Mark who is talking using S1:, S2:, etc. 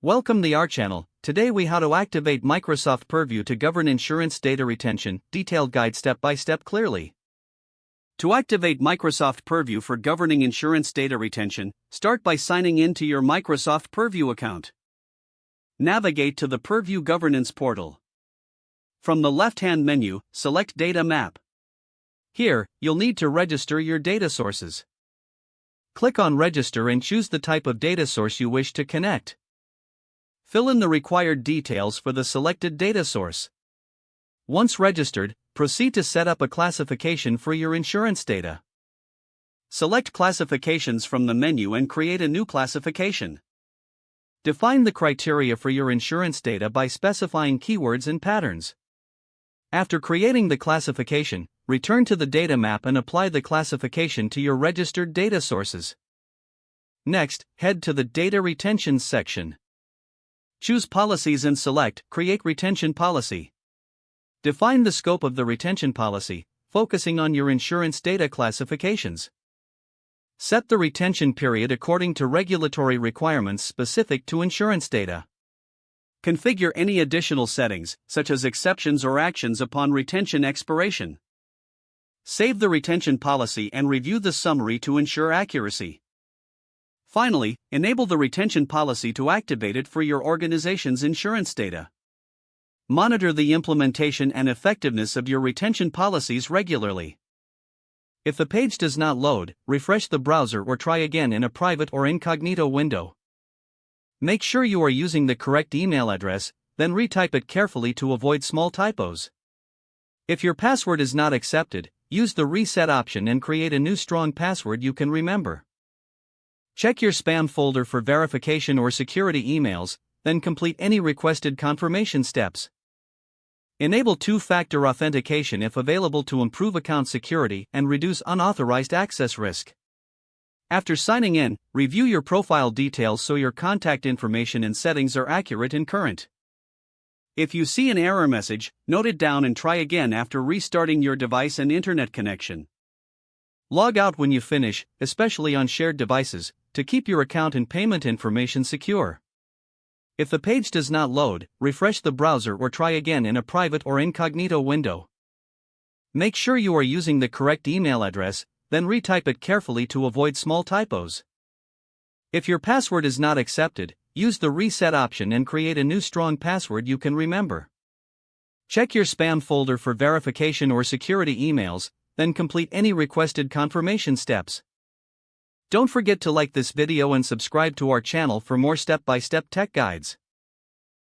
S1: Welcome to our channel. Today we how to activate Microsoft Purview to govern insurance data retention, detailed guide step by step clearly. To activate Microsoft Purview for governing insurance data retention, start by signing in to your Microsoft Purview account. Navigate to the Purview Governance portal. From the left-hand menu, select Data Map. Here, you'll need to register your data sources. Click on Register and choose the type of data source you wish to connect. Fill in the required details for the selected data source. Once registered, proceed to set up a classification for your insurance data. Select Classifications from the menu and create a new classification. Define the criteria for your insurance data by specifying keywords and patterns. After creating the classification, return to the data map and apply the classification to your registered data sources. Next, head to the Data Retention section. Choose Policies and select Create Retention Policy. Define the scope of the retention policy, focusing on your insurance data classifications. Set the retention period according to regulatory requirements specific to insurance data. Configure any additional settings, such as exceptions or actions upon retention expiration. Save the retention policy and review the summary to ensure accuracy. Finally, enable the retention policy to activate it for your organization's insurance data. Monitor the implementation and effectiveness of your retention policies regularly. If the page does not load, refresh the browser or try again in a private or incognito window. Make sure you are using the correct email address, then retype it carefully to avoid small typos. If your password is not accepted, use the reset option and create a new strong password you can remember. Check your spam folder for verification or security emails, then complete any requested confirmation steps. Enable two-factor authentication if available to improve account security and reduce unauthorized access risk. After signing in, review your profile details so your contact information and settings are accurate and current. If you see an error message, note it down and try again after restarting your device and internet connection. Log out when you finish, especially on shared devices, to keep your account and payment information secure. If the page does not load, refresh the browser or try again in a private or incognito window. Make sure you are using the correct email address, then retype it carefully to avoid small typos. If your password is not accepted, use the reset option and create a new strong password you can remember. Check your spam folder for verification or security emails, then complete any requested confirmation steps. Don't forget to like this video and subscribe to our channel for more step-by-step tech guides.